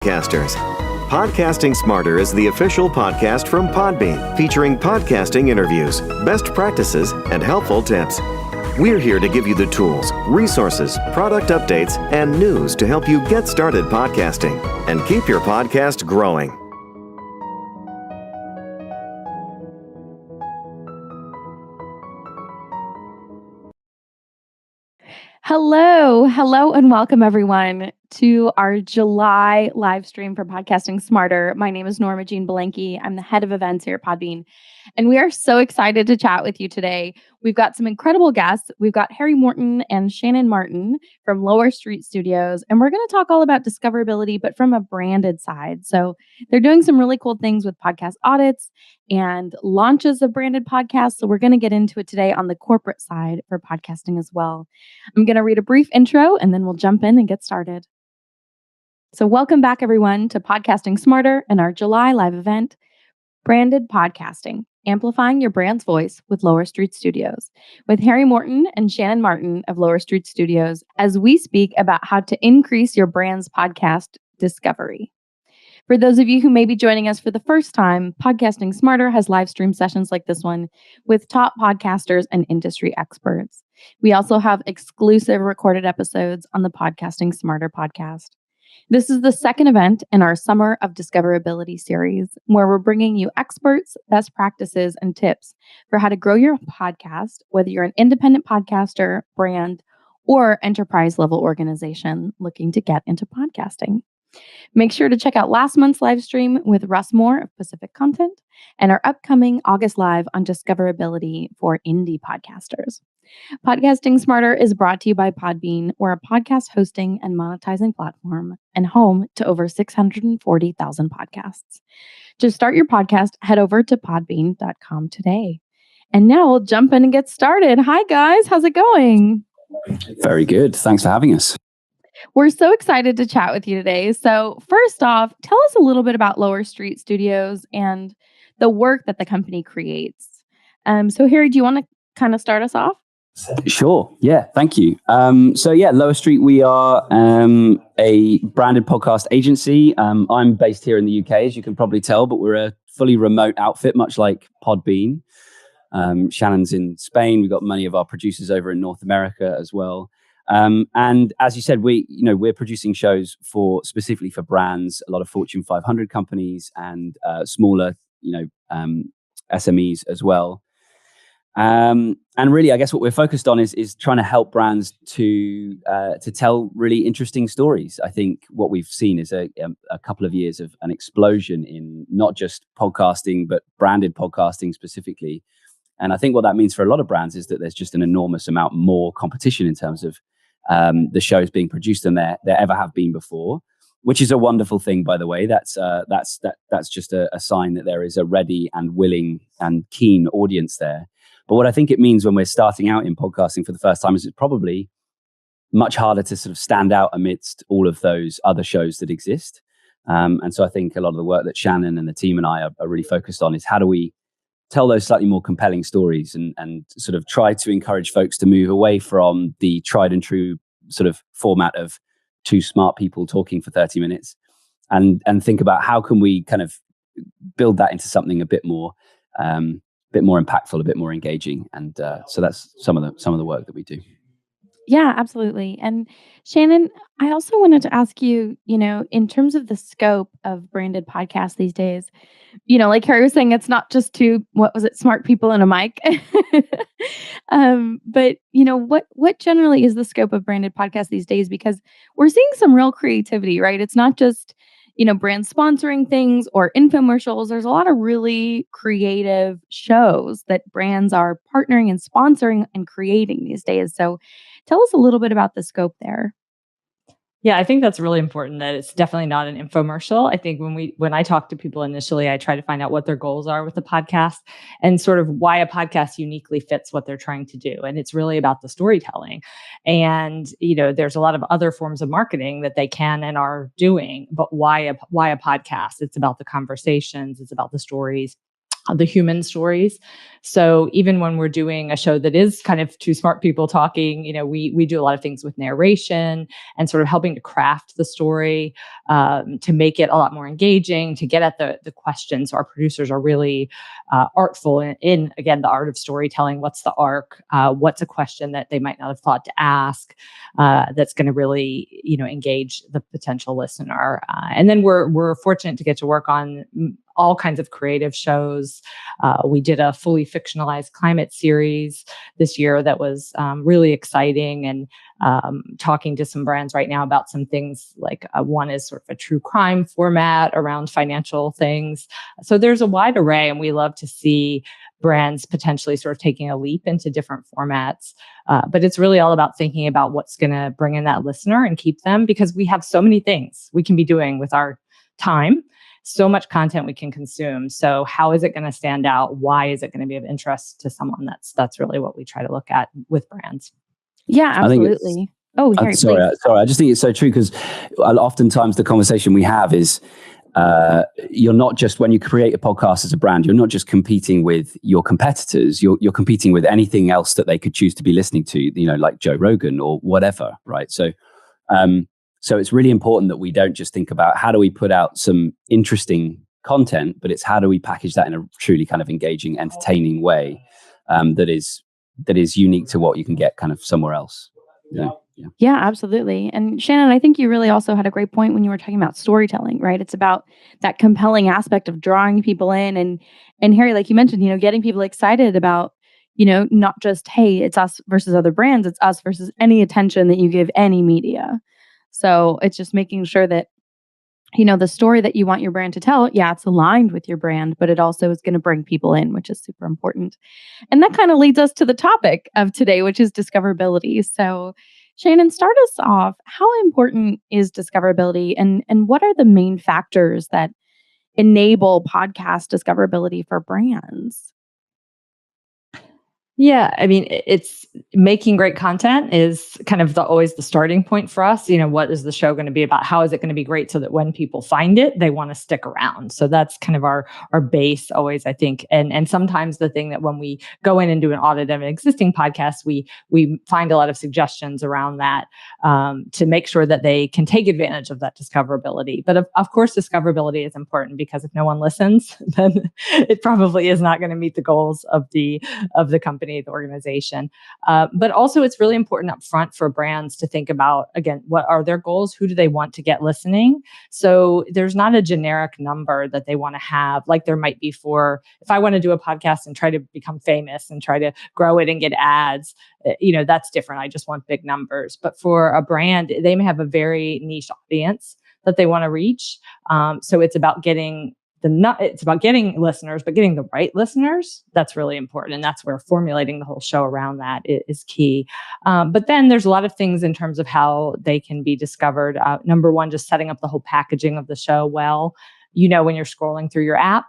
Podcasters. Podcasting Smarter is the official podcast from Podbean, featuring podcasting interviews, best practices, and helpful tips. We're here to give you the tools, resources, product updates, and news to help you get started podcasting and keep your podcast growing. Hello, and welcome everyone to our July live stream for Podcasting Smarter. My name is Norma Jean Belenke. I'm the head of events here at Podbean, and we are so excited to chat with you today. We've got some incredible guests. We've got Harry Morton and Shannon Martin from Lower Street Studios, and we're going to talk all about discoverability, but from a branded side. So they're doing some really cool things with podcast audits and launches of branded podcasts. So we're going to get into it today on the corporate side for podcasting as well. I'm going to read a brief intro and then we'll jump in and get started. So welcome back, everyone, to Podcasting Smarter and our July live event, Branded Podcasting, Amplifying Your Brand's Voice with Lower Street Studios, with Harry Morton and Shannon Martin of Lower Street Studios, as we speak about how to increase your brand's podcast discovery. For those of you who may be joining us for the first time, Podcasting Smarter has live stream sessions like this one with top podcasters and industry experts. We also have exclusive recorded episodes on the Podcasting Smarter podcast. This is the second event in our Summer of Discoverability series, where we're bringing you experts, best practices, and tips for how to grow your podcast, whether you're an independent podcaster, brand, or enterprise-level organization looking to get into podcasting. Make sure to check out last month's live stream with Russ Moore of Pacific Content and our upcoming August live on discoverability for indie podcasters. Podcasting Smarter is brought to you by Podbean. We're a podcast hosting and monetizing platform and home to over 640,000 podcasts. To start your podcast, head over to podbean.com today. And now we'll jump in and get started. Hi, guys. How's it going? Very good. Thanks for having us. We're so excited to chat with you today. So first off, tell us a little bit about Lower Street Studios and the work that the company creates. So Harry, do you want to kind of start us off? Sure. Yeah. Thank you. Lower Street, we are a branded podcast agency. I'm based here in the UK, as you can probably tell, but we're a fully remote outfit, much like Podbean. Shannon's in Spain. We've got many of our producers over in North America as well. And as you said, we're producing shows specifically for brands, a lot of Fortune 500 companies and smaller, SMEs as well. And really, I guess what we're focused on is trying to help brands to tell really interesting stories. I think what we've seen is a couple of years of an explosion in not just podcasting, but branded podcasting specifically. And I think what that means for a lot of brands is that there's just an enormous amount more competition in terms of the shows being produced than there ever have been before, which is a wonderful thing, by the way. That's just a sign that there is a ready and willing and keen audience there. But what I think it means when we're starting out in podcasting for the first time is it's probably much harder to sort of stand out amidst all of those other shows that exist. And so I think a lot of the work that Shannon and the team and I are really focused on is how do we tell those slightly more compelling stories and sort of try to encourage folks to move away from the tried and true sort of format of two smart people talking for 30 minutes and think about how can we kind of build that into something a bit more impactful, a bit more engaging. And so that's some of the work that we do. Yeah, absolutely. And Shannon, I also wanted to ask you, in terms of the scope of branded podcasts these days, like Harry was saying, it's not just two, smart people and a mic. But, what generally is the scope of branded podcasts these days? Because we're seeing some real creativity, right? It's not just, brands sponsoring things or infomercials. There's a lot of really creative shows that brands are partnering and sponsoring and creating these days. So tell us a little bit about the scope there. Yeah, I think that's really important that it's definitely not an infomercial. I think when I talk to people initially, I try to find out what their goals are with the podcast and sort of why a podcast uniquely fits what they're trying to do. And it's really about the storytelling. And, there's a lot of other forms of marketing that they can and are doing, but why a podcast? It's about the conversations, it's about the stories. the human stories. So even when we're doing a show that is kind of two smart people talking, we do a lot of things with narration and sort of helping to craft the story, to make it a lot more engaging, to get at the questions. Our producers are really artful in, again, the art of storytelling. What's the arc? What's a question that they might not have thought to ask, that's going to really, engage the potential listener. And then we're fortunate to get to work on all kinds of creative shows. We did a fully fictionalized climate series this year that was really exciting, and talking to some brands right now about some things like one is sort of a true crime format around financial things. So there's a wide array, and we love to see brands potentially sort of taking a leap into different formats. But it's really all about thinking about what's going to bring in that listener and keep them, because we have so many things we can be doing with our time, so much content we can consume. So how is it going to stand out? Why is it going to be of interest to someone? That's really what we try to look at with brands. Yeah, absolutely. Oh, Harry, sorry, please. I just think it's so true, because oftentimes the conversation we have is, you're not just, when you create a podcast as a brand, you're not just competing with your competitors, you're competing with anything else that they could choose to be listening to, like Joe Rogan or whatever, right? So it's really important that we don't just think about how do we put out some interesting content, but it's how do we package that in a truly kind of engaging, entertaining way, that is unique to what you can get kind of somewhere else. Yeah, absolutely. And Shannon, I think you really also had a great point when you were talking about storytelling, right? It's about that compelling aspect of drawing people in, and Harry, like you mentioned, getting people excited about, not just, hey, it's us versus other brands, it's us versus any attention that you give any media. So it's just making sure that, the story that you want your brand to tell, yeah, it's aligned with your brand, but it also is going to bring people in, which is super important. And that kind of leads us to the topic of today, which is discoverability. So Shannon, start us off. How important is discoverability, and what are the main factors that enable podcast discoverability for brands? Yeah, I mean, it's making great content is kind of always the starting point for us. What is the show going to be about? How is it going to be great so that when people find it, they want to stick around? So that's kind of our base always, I think. And sometimes the thing that when we go in and do an audit of an existing podcast, we find a lot of suggestions around that, to make sure that they can take advantage of that discoverability. But of course, discoverability is important, because if no one listens, then it probably is not going to meet the goals of the company, the organization. But also it's really important up front for brands to think about, again, what are their goals? Who do they want to get listening? So there's not a generic number that they want to have, like there might be for, if I want to do a podcast and try to become famous and try to grow it and get ads, that's different. I just want big numbers. But for a brand, they may have a very niche audience that they want to reach. So it's about getting listeners, but getting the right listeners, that's really important. And that's where formulating the whole show around that is key. But then there's a lot of things in terms of how they can be discovered. Number one, just setting up the whole packaging of the show well. When you're scrolling through your app,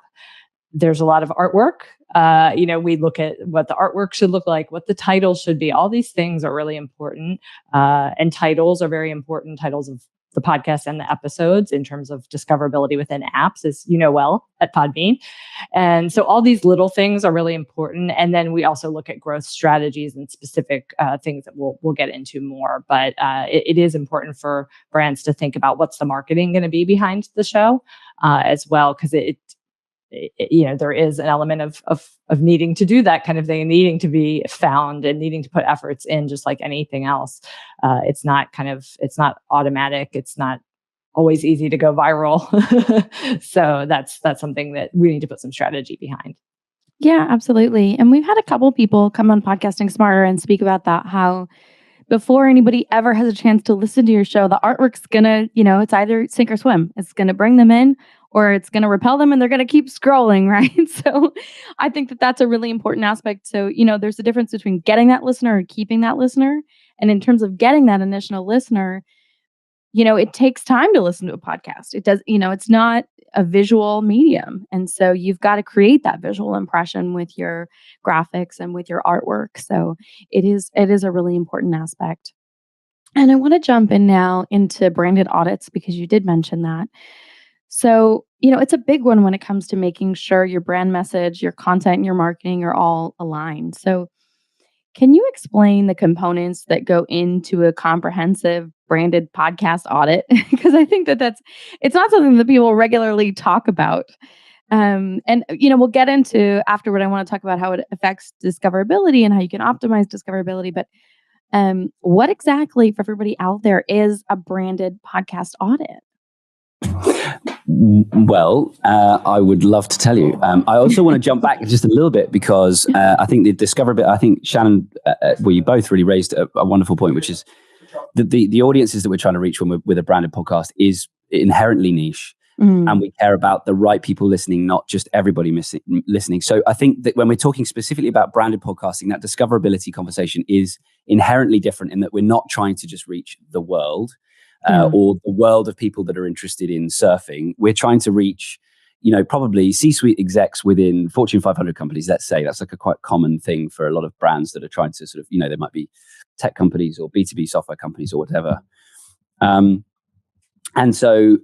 there's a lot of artwork. We look at what the artwork should look like, what the title should be. All these things are really important. And titles are very important. Titles of the podcast and the episodes in terms of discoverability within apps, as well at Podbean. And so all these little things are really important. And then we also look at growth strategies and specific things that we'll get into more. But it is important for brands to think about what's the marketing going to be behind the show as well, because there is an element of needing to do that kind of thing, and needing to be found and needing to put efforts in, just like anything else. It's not automatic. It's not always easy to go viral. So that's something that we need to put some strategy behind. Yeah, absolutely. And we've had a couple people come on Podcasting Smarter and speak about that, how before anybody ever has a chance to listen to your show, the artwork's gonna, it's either sink or swim. It's gonna bring them in, or it's going to repel them, and they're going to keep scrolling, right? So I think that that's a really important aspect. So, there's a difference between getting that listener and keeping that listener. And in terms of getting that initial listener, it takes time to listen to a podcast. It does, it's not a visual medium. And so you've got to create that visual impression with your graphics and with your artwork. So it is a really important aspect. And I want to jump in now into branded audits, because you did mention that. So, it's a big one when it comes to making sure your brand message, your content, and your marketing are all aligned. So, can you explain the components that go into a comprehensive branded podcast audit? Because I think it's not something that people regularly talk about. And we'll get into afterward. I want to talk about how it affects discoverability and how you can optimize discoverability. But what exactly, for everybody out there, is a branded podcast audit? Well, I would love to tell you. I also want to jump back just a little bit because I think the discoverability. I think Shannon, you both really raised a wonderful point, which is the audiences that we're trying to reach when we're with a branded podcast is inherently niche. And we care about the right people listening, not just everybody listening. So I think that when we're talking specifically about branded podcasting, that discoverability conversation is inherently different in that we're not trying to just reach the world or the world of people that are interested in surfing. We're trying to reach, probably C-suite execs within Fortune 500 companies. Let's say that's like a quite common thing for a lot of brands that are trying to sort of, they might be tech companies or B2B software companies or whatever. And so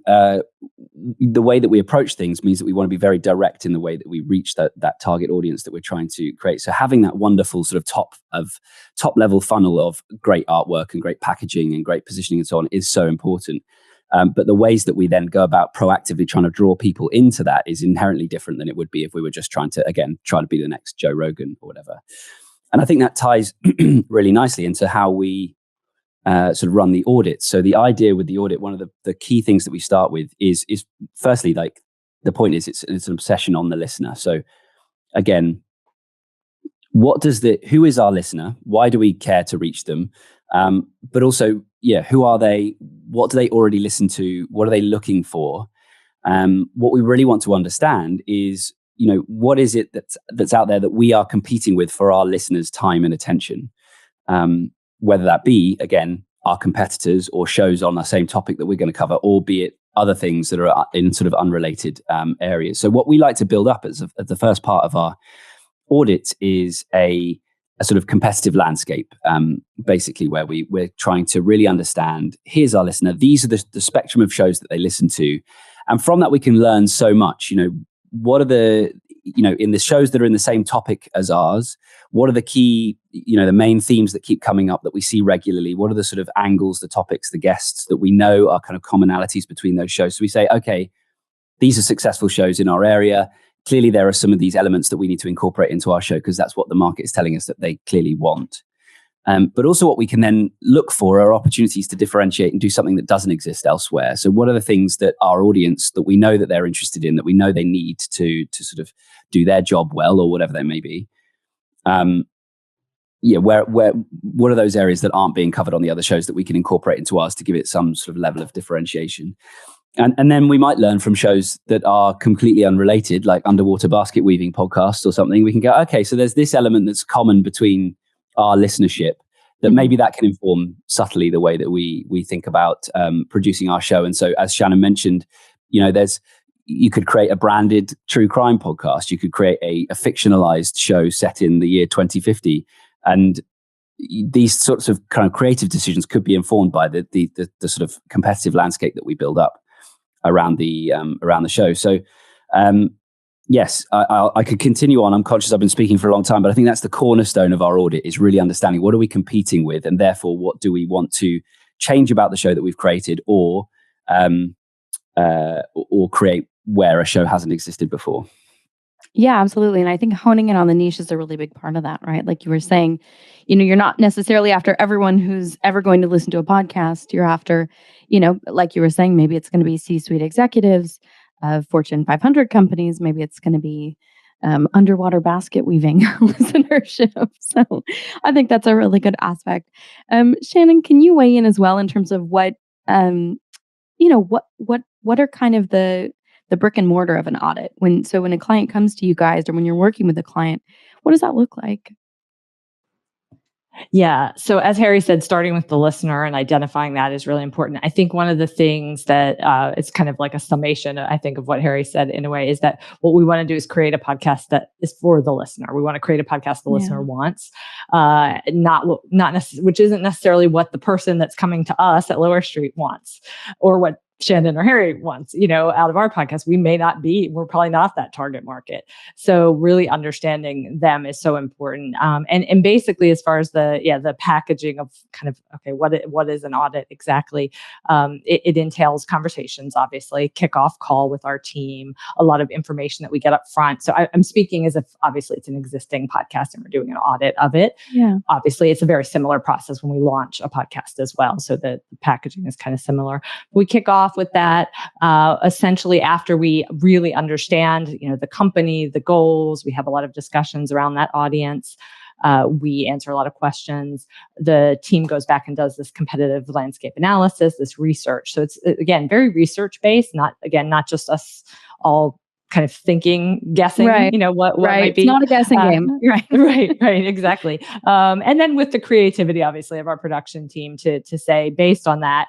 the way that we approach things means that we want to be very direct in the way that we reach that target audience that we're trying to create. So having that wonderful sort of top level funnel of great artwork and great packaging and great positioning and so on is so important. But the ways that we then go about proactively trying to draw people into that is inherently different than it would be if we were just trying to be the next Joe Rogan or whatever. And I think that ties really nicely into how we sort of run the audit. So the idea with the audit, one of the key things that we start with is firstly, like the point is it's an obsession on the listener. So again, who is our listener? Why do we care to reach them? But also, who are they? What do they already listen to? What are they looking for? What we really want to understand is, what is it that's out there that we are competing with for our listeners' time and attention? Whether that be, again, our competitors or shows on the same topic that we're going to cover, or be it other things that are in sort of unrelated areas. So what we like to build up as the first part of our audit is a sort of competitive landscape, basically, where we're trying to really understand, here's our listener, these are the spectrum of shows that they listen to. And from that, we can learn so much. What are the, in the shows that are in the same topic as ours, what are the key, the main themes that keep coming up that we see regularly? What are the sort of angles, the topics, the guests that we know are kind of commonalities between those shows? So we say, okay, these are successful shows in our area. Clearly, there are some of these elements that we need to incorporate into our show because that's what the market is telling us that they clearly want. But also what we can then look for are opportunities to differentiate and do something that doesn't exist elsewhere. So what are the things that our audience, that we know that they're interested in, that we know they need to sort of do their job well, or whatever they may be? What are those areas that aren't being covered on the other shows that we can incorporate into ours to give it some sort of level of differentiation? And then we might learn from shows that are completely unrelated, like underwater basket weaving podcasts or something. We can go, okay, so there's this element that's common between our listenership that maybe that can inform subtly the way that we think about producing our show. And so, as Shannon mentioned, you could create a branded true crime podcast. You could create a fictionalized show set in the year 2050. And these sorts of kind of creative decisions could be informed by the sort of competitive landscape that we build up around the show. So, yes, I could continue on. I'm conscious I've been speaking for a long time, but I think that's the cornerstone of our audit, is really understanding what are we competing with, and therefore what do we want to change about the show that we've created, or create where a show hasn't existed before. Yeah, absolutely. And I think honing in on the niche is a really big part of that, right? Like you were saying, you're not necessarily after everyone who's ever going to listen to a podcast. You're after, like you were saying, maybe it's going to be C-suite executives of Fortune 500 companies. Maybe it's going to be underwater basket weaving listenership. So I think that's a really good aspect. Shannon, can you weigh in as well in terms of what are kind of the brick and mortar of an audit? When a client comes to you guys, or when you're working with a client, what does that look like? Yeah. So as Harry said, starting with the listener and identifying that is really important. I think one of the things that it's kind of like a summation, I think, of what Harry said in a way, is that what we want to do is create a podcast that is for the listener. We want to create a podcast the listener wants, which isn't necessarily what the person that's coming to us at Lower Street wants, or what Shannon or Harry wants, out of our podcast, we're probably not that target market. So really understanding them is so important. And basically, as far as the packaging of kind of, okay, what is an audit exactly? It entails conversations, obviously, kickoff call with our team, a lot of information that we get up front. So I'm speaking as if obviously it's an existing podcast and we're doing an audit of it. Yeah. Obviously, it's a very similar process when we launch a podcast as well. So the packaging is kind of similar. We kick off with that. Essentially, after we really understand, the company, the goals, we have a lot of discussions around that audience. We answer a lot of questions. The team goes back and does this competitive landscape analysis, this research. So it's, again, very research based, not just us all kind of thinking, guessing, right. What right. might be. It's not a guessing game. Right. Right. Exactly. And then with the creativity, obviously, of our production team to say, based on that,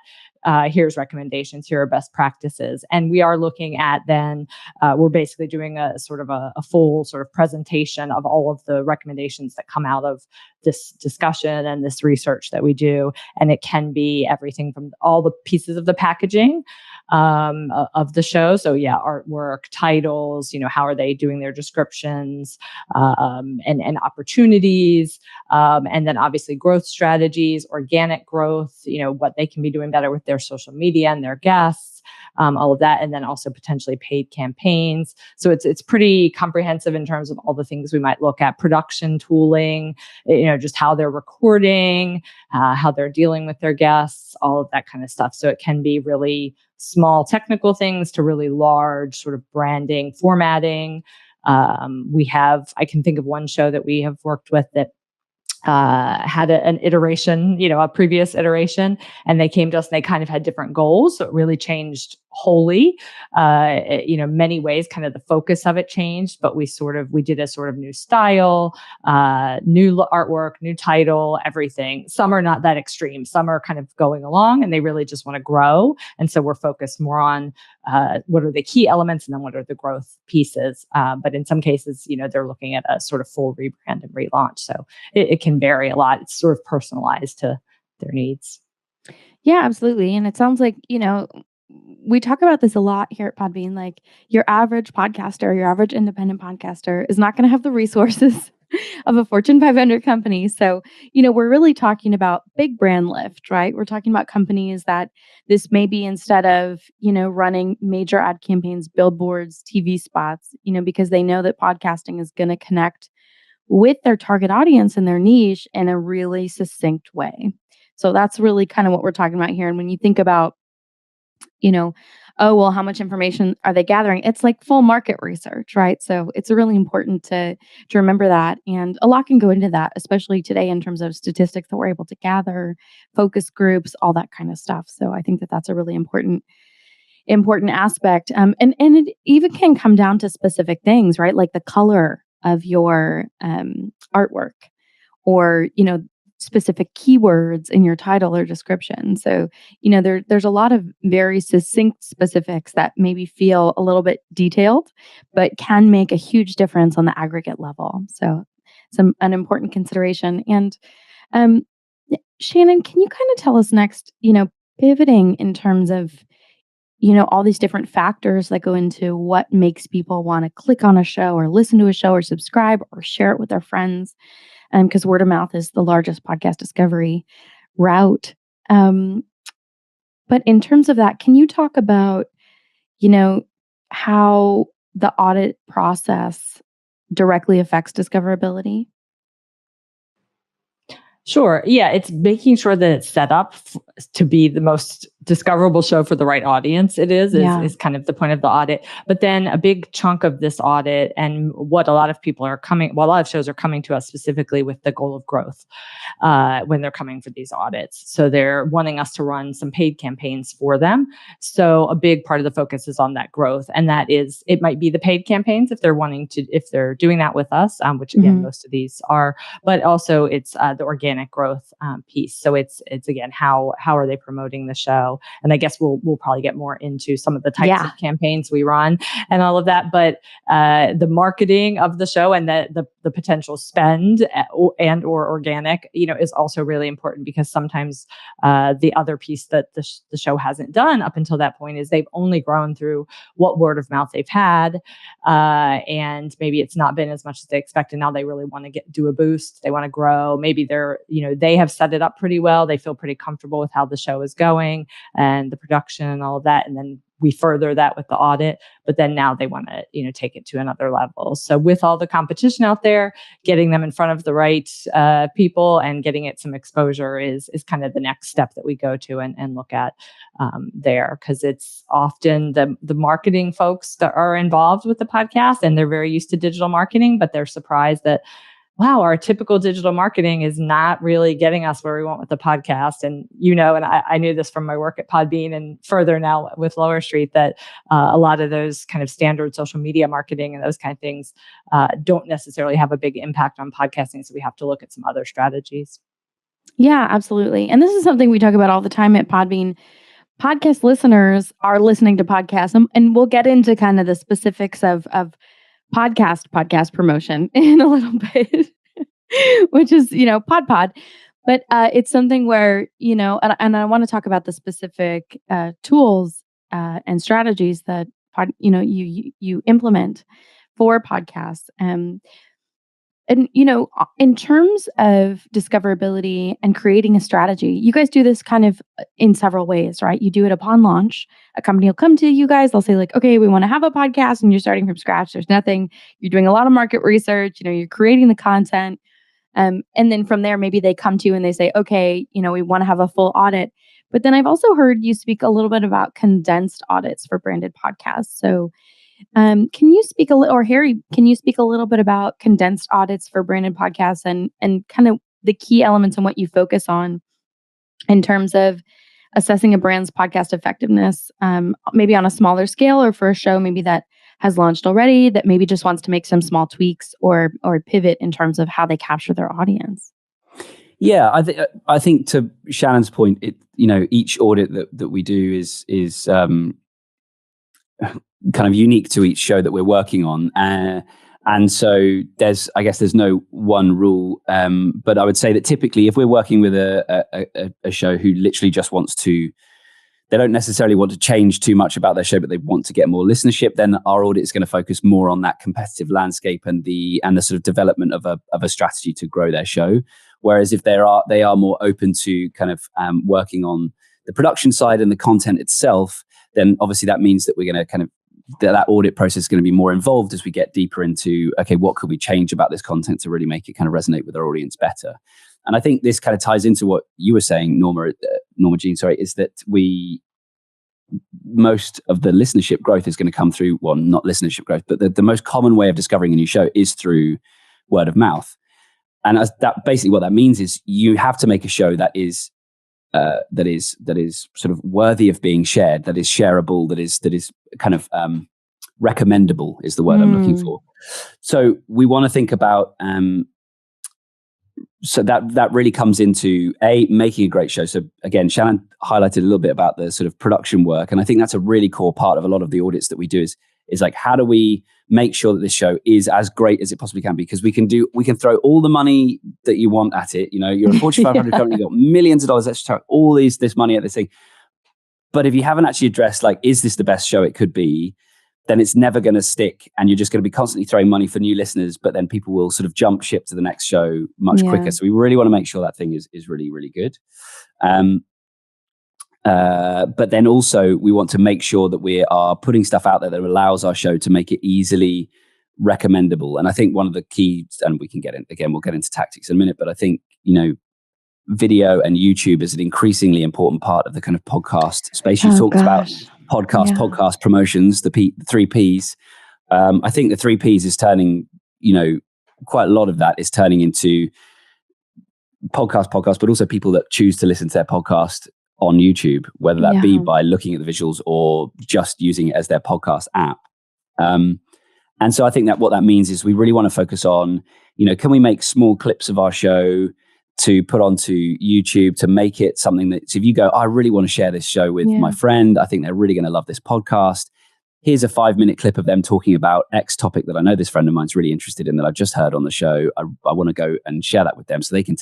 here's recommendations, here are best practices. And we are looking at then, we're basically doing a sort of a full sort of presentation of all of the recommendations that come out of this discussion and this research that we do. And it can be everything from all the pieces of the packaging of the show. So artwork, titles, how are they doing their descriptions, and opportunities, and then obviously growth strategies, organic growth, what they can be doing better with their social media and their guests, all of that, and then also potentially paid campaigns. So it's pretty comprehensive in terms of all the things we might look at: production tooling, just how they're recording, how they're dealing with their guests, all of that kind of stuff. So it can be really small technical things to really large sort of branding, formatting. I can think of one show that we have worked with that had an iteration, a previous iteration, and they came to us and they kind of had different goals. So it really changed wholly. Many ways, kind of the focus of it changed, but we did a sort of new style, new artwork, new title, everything. Some are not that extreme. Some are kind of going along and they really just want to grow. And so we're focused more on what are the key elements and then what are the growth pieces. But in some cases, they're looking at a sort of full rebrand and relaunch. So it can vary a lot. It's sort of personalized to their needs. Yeah, absolutely. And it sounds like, we talk about this a lot here at Podbean. Like, your average podcaster, your average independent podcaster is not going to have the resources of a Fortune 500 company. So, we're really talking about big brand lift, right? We're talking about companies that this may be, instead of, running major ad campaigns, billboards, TV spots, because they know that podcasting is going to connect with their target audience and their niche in a really succinct way. So that's really kind of what we're talking about here. And when you think about, how much information are they gathering? It's like full market research, right? So it's really important to remember that. And a lot can go into that, especially today in terms of statistics that we're able to gather, focus groups, all that kind of stuff. So I think that that's a really important aspect. And it even can come down to specific things, right? Like the color of your artwork, or, specific keywords in your title or description. So, there's a lot of very succinct specifics that maybe feel a little bit detailed, but can make a huge difference on the aggregate level. So it's an important consideration. And Shannon, can you kind of tell us next, pivoting in terms of, all these different factors that go into what makes people want to click on a show or listen to a show or subscribe or share it with their friends, because word of mouth is the largest podcast discovery route. But in terms of that, can you talk about, how the audit process directly affects discoverability? Sure. Yeah, it's making sure that it's set up to be the most discoverable show for the right audience. Is kind of the point of the audit. But then a big chunk of this audit, and what a lot of shows are coming to us specifically with the goal of growth when they're coming for these audits. So they're wanting us to run some paid campaigns for them. So a big part of the focus is on that growth, and it might be the paid campaigns if they're doing that with us, which again most of these are, but also it's the organic growth piece. So it's again, how how are they promoting the show? And I guess we'll probably get more into some of the types of campaigns we run and all of that. But the marketing of the show and the potential spend and or organic, is also really important, because sometimes the other piece that the show hasn't done up until that point is they've only grown through what word of mouth they've had, and maybe it's not been as much as they expected. Now they really want to do a boost. They want to grow. Maybe they have set it up pretty well. They feel pretty comfortable with how the show is going and the production and all of that. And then we further that with the audit, but then now they want to, take it to another level. So with all the competition out there, getting them in front of the right people and getting it some exposure is kind of the next step that we go to and look at there, because it's often the marketing folks that are involved with the podcast, and they're very used to digital marketing, but they're surprised that, wow, our typical digital marketing is not really getting us where we want with the podcast. And, and I knew this from my work at Podbean and further now with Lower Street, that a lot of those kind of standard social media marketing and those kind of things don't necessarily have a big impact on podcasting. So we have to look at some other strategies. Yeah, absolutely. And this is something we talk about all the time at Podbean. Podcast listeners are listening to podcasts, and we'll get into kind of the specifics of podcast promotion in a little bit, which is, pod. But it's something where, and I want to talk about the specific tools and strategies that, you implement for podcasts. And, in terms of discoverability and creating a strategy, you guys do this kind of in several ways, right? You do it upon launch. A company will come to you guys. They'll say like, okay, we want to have a podcast, and you're starting from scratch. There's nothing. You're doing a lot of market research. You're creating the content. And then from there, maybe they come to you and they say, okay, we want to have a full audit. But then I've also heard you speak a little bit about condensed audits for branded podcasts. So can you speak or Harry, can you speak a little bit about condensed audits for branded podcasts and kind of the key elements and what you focus on in terms of assessing a brand's podcast effectiveness, maybe on a smaller scale, or for a show maybe that has launched already that maybe just wants to make some small tweaks or pivot in terms of how they capture their audience? Yeah, I think to Shannon's point, each audit that we do is kind of unique to each show that we're working on. And so there's no one rule. But I would say that typically if we're working with a show who literally just wants to, they don't necessarily want to change too much about their show, but they want to get more listenership, then our audit is going to focus more on that competitive landscape and the sort of development of a strategy to grow their show. Whereas if they are more open to kind of working on the production side and the content itself, then obviously that means that we're going to kind of that audit process is going to be more involved as we get deeper into, okay, what could we change about this content to really make it kind of resonate with our audience better? And I think this kind of ties into what you were saying, Norma Jean, is that most of the listenership growth is going to come through, well, not listenership growth, but the most common way of discovering a new show is through word of mouth. And that basically what that means is you have to make a show that is sort of worthy of being shared, that is shareable, that is kind of recommendable is the word I'm looking for. So we want to think about so that really comes into making a great show. So again, Shannon highlighted a little bit about the sort of production work, and I think that's a really core part of a lot of the audits that we do is like, how do we make sure that this show is as great as it possibly can be? Because we can throw all the money that you want at it. You're a Fortune 500 company, you've got millions of dollars, let's throw all this money at this thing. But if you haven't actually addressed, like, is this the best show it could be, then it's never going to stick. And you're just going to be constantly throwing money for new listeners, but then people will sort of jump ship to the next show much quicker. So we really want to make sure that thing is really, really good. But then also we want to make sure that we are putting stuff out there that allows our show to make it easily recommendable. And I think one of the keys, and we can get in, again, we'll get into tactics in a minute, but I think, video and YouTube is an increasingly important part of the kind of podcast space. You've talked about podcast promotions, the 3 Ps. I think the 3 Ps is turning, quite a lot of that is turning into podcast, but also people that choose to listen to their podcast on YouTube, whether that be by looking at the visuals or just using it as their podcast app. And so I think that what that means is we really want to focus on, can we make small clips of our show to put onto YouTube, to make it something that, so if you go, I really want to share this show with my friend, I think they're really going to love this podcast. Here's a 5-minute clip of them talking about X topic that I know this friend of mine's really interested in that I've just heard on the show. I want to go and share that with them so they can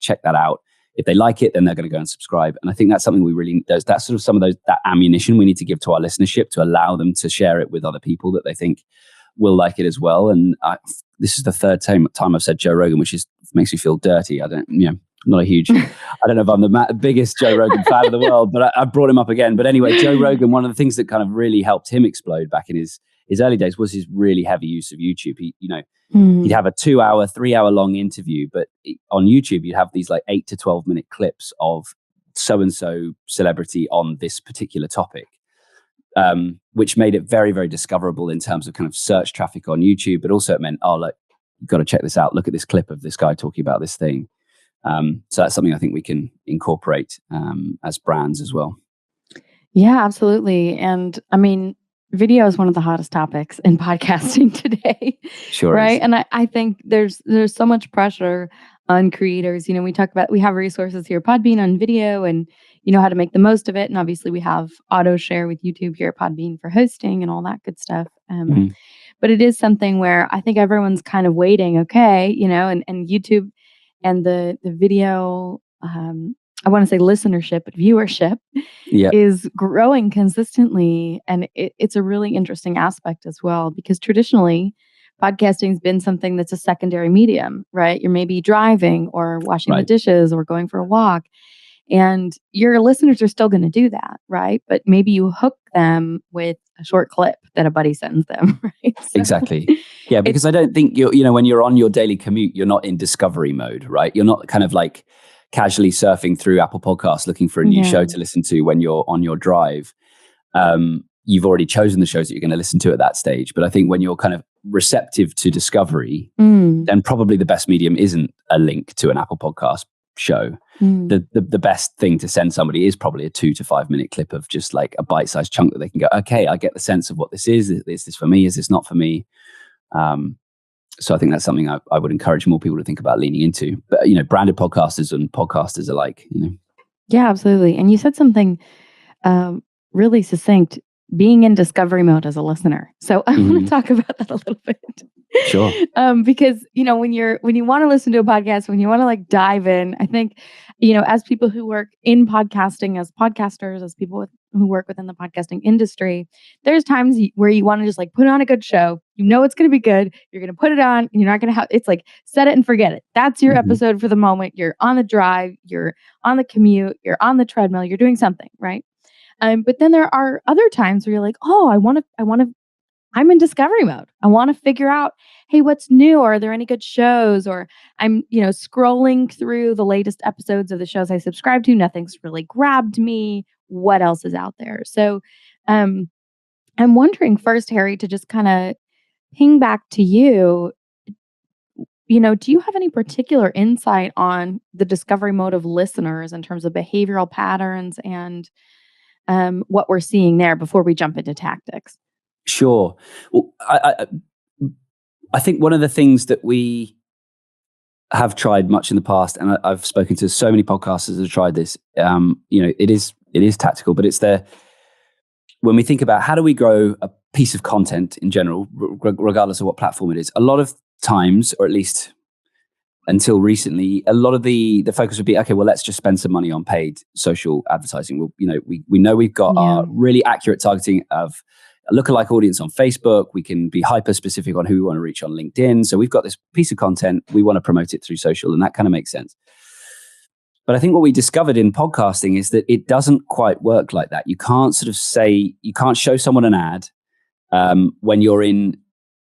check that out. If they like it, then they're going to go and subscribe. And I think that's something that's sort of some of that ammunition we need to give to our listenership to allow them to share it with other people that they think will like it as well. And this is the third time I've said Joe Rogan, which makes me feel dirty. I'm not a huge, I don't know if I'm the biggest Joe Rogan fan of the world, but I brought him up again. But anyway, Joe Rogan, one of the things that kind of really helped him explode back in his early days was his really heavy use of YouTube. He'd have a 2-hour, 3-hour long interview, but on YouTube, you'd have these like 8 to 12 minute clips of so-and-so celebrity on this particular topic. Which made it very, very discoverable in terms of kind of search traffic on YouTube, but also it meant, you've got to check this out. Look at this clip of this guy talking about this thing. So that's something I think we can incorporate as brands as well. Yeah, absolutely. And I mean, video is one of the hottest topics in podcasting today. Sure. Right. Is. And I think there's so much pressure on creators. We have resources here, Podbean on video, and how to make the most of it. And obviously we have auto share with YouTube here at Podbean for hosting and all that good stuff. But it is something where I think everyone's kind of waiting, okay, and YouTube and the video, I want to say listenership, but viewership is growing consistently. And it's a really interesting aspect as well, because traditionally podcasting has been something that's a secondary medium, right? You're maybe driving or washing the dishes or going for a walk. And your listeners are still going to do that, right? But maybe you hook them with a short clip that a buddy sends them, right? So exactly. Yeah, because I don't think when you're on your daily commute, you're not in discovery mode, right? You're not kind of like casually surfing through Apple Podcasts looking for a new show to listen to when you're on your drive. You've already chosen the shows that you're going to listen to at that stage. But I think when you're kind of receptive to discovery, then probably the best medium isn't a link to an Apple Podcast show. The best thing to send somebody is probably a 2 to 5 minute clip of just like a bite-sized chunk that they can go, okay, I get the sense of what this is. Is this for me? Is this not for me? So I think that's something I would encourage more people to think about leaning into. But branded podcasters and podcasters alike. Yeah, absolutely. And you said something really succinct: being in discovery mode as a listener. So I want to talk about that a little bit. Sure. Because when you want to listen to a podcast, when you want to like dive in, I think as people who work in podcasting, as podcasters, as people who work within the podcasting industry, there's times where you want to just like put on a good show. It's going to be good. You're going to put it on, and you're not going to have. It's like set it and forget it. That's your episode for the moment. You're on the drive. You're on the commute. You're on the treadmill. You're doing something, right? But then there are other times where you're like, I'm in discovery mode. I want to figure out, hey, what's new? Are there any good shows? Or I'm, scrolling through the latest episodes of the shows I subscribe to. Nothing's really grabbed me. What else is out there? So I'm wondering first, Harry, to just kind of ping back to you. Do you have any particular insight on the discovery mode of listeners in terms of behavioral patterns and what we're seeing there before we jump into tactics? Sure. Well, I think one of the things that we have tried much in the past, and I've spoken to so many podcasters that have tried this, it is tactical, but it's when we think about how do we grow a piece of content in general, regardless of what platform it is, a lot of times, or at least until recently, a lot of the focus would be, okay, well, let's just spend some money on paid social advertising. We know we've got our really accurate targeting of a lookalike audience on Facebook. We can be hyper specific on who we want to reach on LinkedIn. So we've got this piece of content. We want to promote it through social, and that kind of makes sense. But I think what we discovered in podcasting is that it doesn't quite work like that. You can't show someone an ad when you're in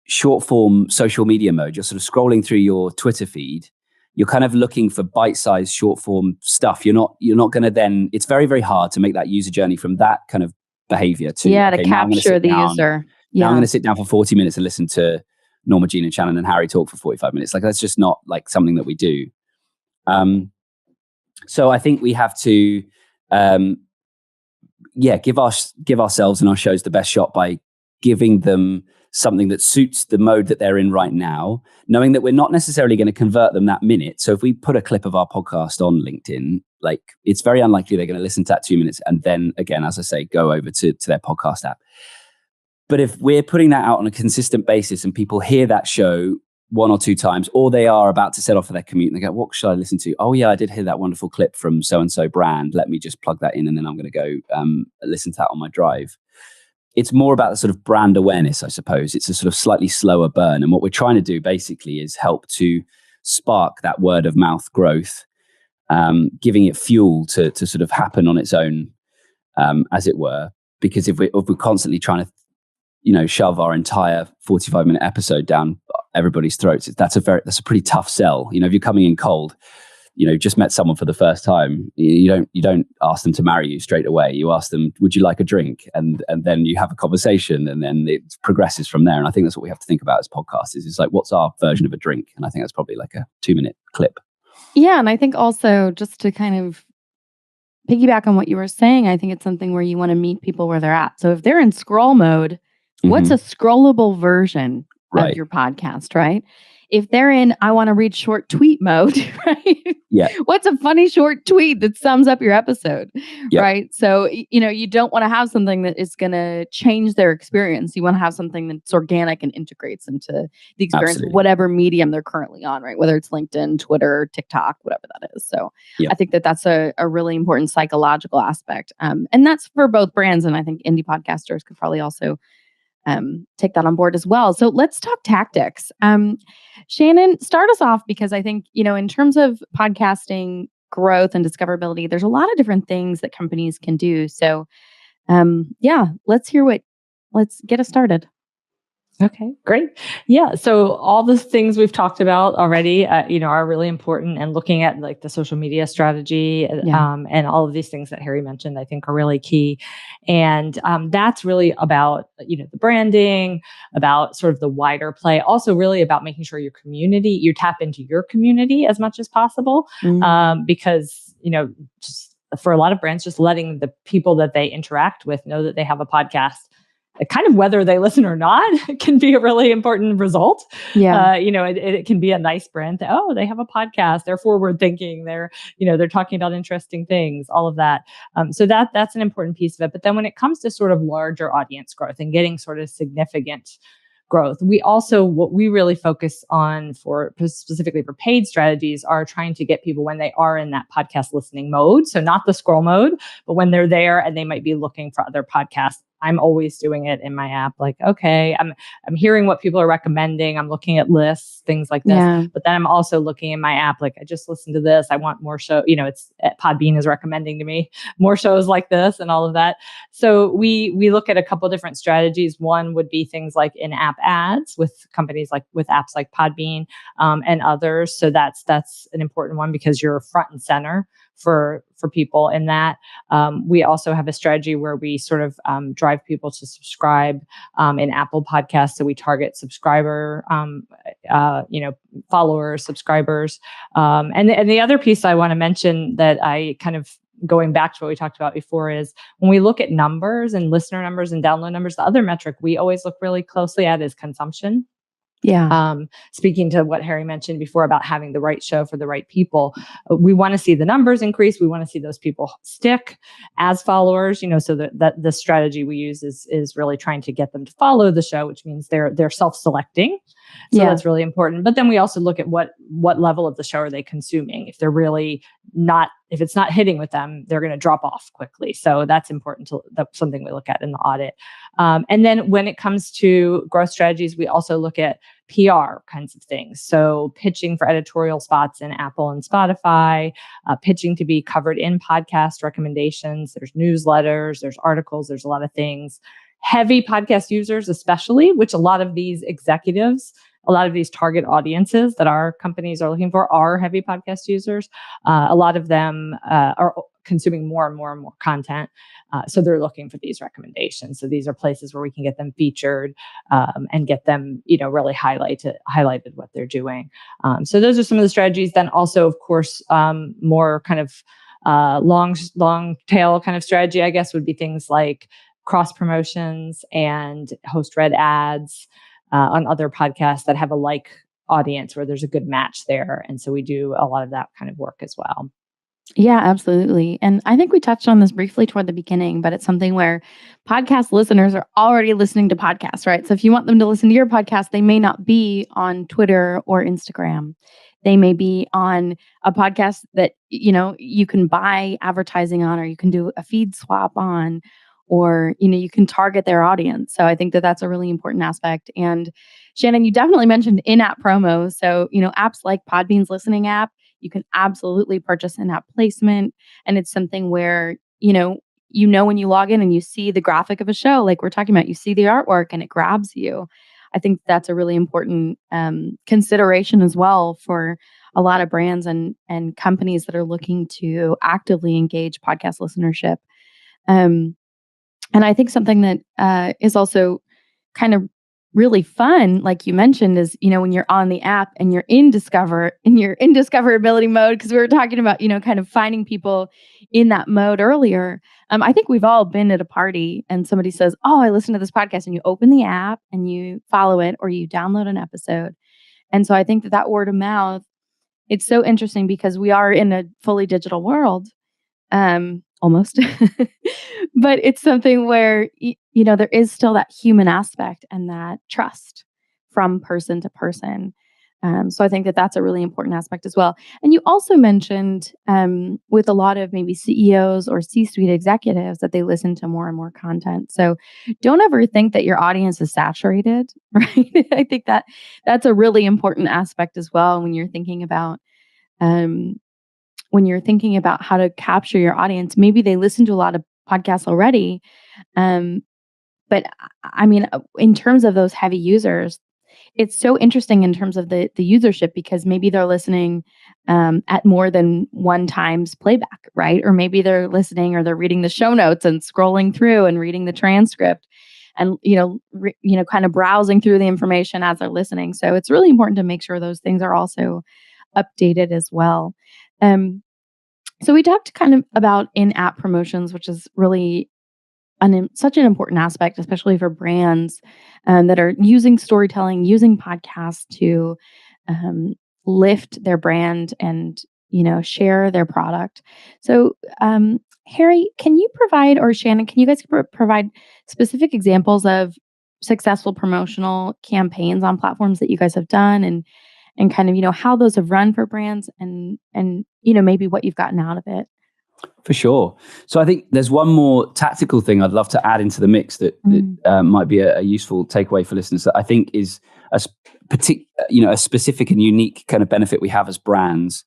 short form social media mode. You're sort of scrolling through your Twitter feed. You're kind of looking for bite-sized short form stuff. You're not going to then, it's very, very hard to make that user journey from that kind of behavior to capture the user. Now I'm going to sit down for 40 minutes and listen to Norma Jean and Shannon and Harry talk for 45 minutes. Like, that's just not like something that we do. So I think we have to, give ourselves and our shows the best shot by giving them something that suits the mode that they're in right now, knowing that we're not necessarily going to convert them that minute. So if we put a clip of our podcast on LinkedIn, like it's very unlikely they're going to listen to that 2 minutes and then again, as I say, go over to their podcast app. But if we're putting that out on a consistent basis and people hear that show 1 or 2 times, or they are about to set off for their commute and they go, what should I listen to? Oh yeah, I did hear that wonderful clip from so-and-so brand. Let me just plug that in and then I'm going to go listen to that on my drive. It's more about the sort of brand awareness, I suppose. It's a sort of slightly slower burn. And what we're trying to do basically is help to spark that word of mouth growth, giving it fuel to sort of happen on its own, as it were. Because if we're constantly trying to, shove our entire 45-minute episode down everybody's throats, that's a pretty tough sell. If you're coming in cold, just met someone for the first time, you don't ask them to marry you straight away. You ask them, would you like a drink? And then you have a conversation and then it progresses from there. And I think that's what we have to think about as podcasters is like, what's our version of a drink? And I think that's probably like a 2-minute clip. Yeah. And I think also just to kind of piggyback on what you were saying, I think it's something where you want to meet people where they're at. So if they're in scroll mode, what's a scrollable version of your podcast, right? If they're in, I want to read short tweet mode, right? Yeah. What's a funny short tweet that sums up your episode, right? So, you don't want to have something that is going to change their experience. You want to have something that's organic and integrates into the experience, whatever medium they're currently on, right? Whether it's LinkedIn, Twitter, TikTok, whatever that is. So I think that's a really important psychological aspect. And that's for both brands. And I think indie podcasters could probably also take that on board as well. So let's talk tactics. Shannon, start us off because I think, in terms of podcasting growth and discoverability, there's a lot of different things that companies can do. So let's get us started. Okay, great. Yeah. So all the things we've talked about already, are really important, and looking at like the social media strategy, and all of these things that Harry mentioned, I think are really key. And that's really about, the branding, about sort of the wider play, also really about making sure you tap into your community as much as possible. Because, just for a lot of brands, just letting the people that they interact with know that they have a podcast, kind of whether they listen or not, can be a really important result. Yeah. It can be a nice brand. They have a podcast. They're forward thinking. They're talking about interesting things, all of that. So that's an important piece of it. But then when it comes to sort of larger audience growth and getting sort of significant growth, what we really focus on specifically for paid strategies are trying to get people when they are in that podcast listening mode. So not the scroll mode, but when they're there and they might be looking for other podcasts. I'm always doing it in my app. Like, okay, I'm hearing what people are recommending. I'm looking at lists, things like this. Yeah. But then I'm also looking in my app, like I just listened to this. I want more show. It's Podbean is recommending to me more shows like this and all of that. So we look at a couple different strategies. One would be things like in-app ads with companies with apps like Podbean and others. So that's an important one because you're front and center for people in that. We also have a strategy where we sort of drive people to subscribe in Apple Podcasts. So we target subscriber, followers, subscribers. And the other piece I want to mention that I kind of going back to what we talked about before is when we look at numbers and listener numbers and download numbers, the other metric we always look really closely at is consumption. Yeah. Speaking to what Harry mentioned before about having the right show for the right people, we want to see the numbers increase. We want to see those people stick as followers, so that the strategy we use is really trying to get them to follow the show, which means they're self-selecting. So that's really important. But then we also look at what level of the show are they consuming. If they're really if it's not hitting with them, they're going to drop off quickly. So that's important. That's something we look at in the audit. And then when it comes to growth strategies, we also look at PR kinds of things. So pitching for editorial spots in Apple and Spotify, pitching to be covered in podcast recommendations. There's newsletters, there's articles, there's a lot of things. Heavy podcast users, especially, which a lot of these executives, a lot of these target audiences that our companies are looking for are heavy podcast users. A lot of them are consuming more and more and more content. So they're looking for these recommendations. So these are places where we can get them featured and get them, really highlighted what they're doing. So those are some of the strategies. Then also, of course, more kind of long tail kind of strategy, I guess, would be things like cross promotions and host read ads on other podcasts that have a like audience where there's a good match there. And so we do a lot of that kind of work as well. Yeah, absolutely. And I think we touched on this briefly toward the beginning, but it's something where podcast listeners are already listening to podcasts, right? So if you want them to listen to your podcast, they may not be on Twitter or Instagram. They may be on a podcast that, you can buy advertising on, or you can do a feed swap on, or, you can target their audience. So I think that that's a really important aspect. And Shannon, you definitely mentioned in-app promos. So, apps like Podbean's listening app, you can absolutely purchase in-app placement. And it's something where, when you log in and you see the graphic of a show, like we're talking about, you see the artwork and it grabs you. I think that's a really important consideration as well for a lot of brands and companies that are looking to actively engage podcast listenership. And I think something that is also kind of really fun, like you mentioned, is, when you're on the app and you're in discoverability mode, because we were talking about, kind of finding people in that mode earlier. I think we've all been at a party and somebody says, "Oh, I listened to this podcast," and you open the app and you follow it or you download an episode. And so I think that word of mouth, it's so interesting because we are in a fully digital world. Almost, but it's something where, there is still that human aspect and that trust from person to person. So I think that that's a really important aspect as well. And you also mentioned with a lot of maybe CEOs or C-suite executives that they listen to more and more content. So don't ever think that your audience is saturated, right? I think that that's a really important aspect as well when you're thinking about how to capture your audience. Maybe they listen to a lot of podcasts already. But I mean, in terms of those heavy users, it's so interesting in terms of the usership, because maybe they're listening at more than one times playback, right? Or maybe they're listening or they're reading the show notes and scrolling through and reading the transcript and, kind of browsing through the information as they're listening. So it's really important to make sure those things are also updated as well. So we talked kind of about in-app promotions, which is really such an important aspect, especially for brands that are using storytelling, using podcasts to lift their brand and, share their product. So Harry, can you provide, or Shannon, can you guys provide specific examples of successful promotional campaigns on platforms that you guys have done, and kind of, how those have run for brands and maybe what you've gotten out of it? For sure. So I think there's one more tactical thing I'd love to add into the mix that might be a useful takeaway for listeners, that I think is a specific and unique kind of benefit we have as brands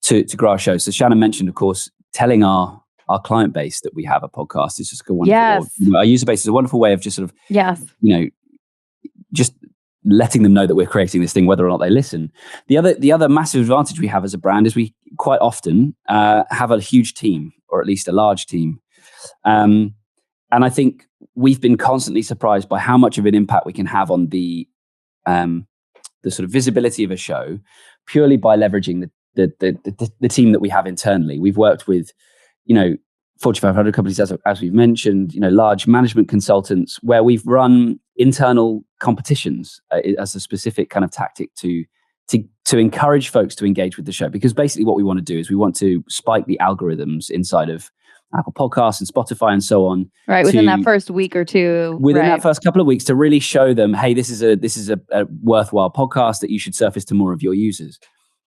to grow our show. So Shannon mentioned, of course, telling our client base that we have a podcast is just a wonderful, our user base is a wonderful way of just sort of, just letting them know that we're creating this thing, whether or not they listen. The other massive advantage we have as a brand is we quite often have a huge team, or at least a large team. And I think we've been constantly surprised by how much of an impact we can have on the sort of visibility of a show purely by leveraging the team that we have internally. We've worked with, Fortune 500 companies, as we've mentioned, large management consultants, where we've run internal competitions as a specific kind of tactic to encourage folks to engage with the show. Because basically what we want to do is we want to spike the algorithms inside of Apple Podcasts and Spotify and so on. Right, within that first week or two. Within that first couple of weeks, to really show them, hey, this is a worthwhile podcast that you should surface to more of your users.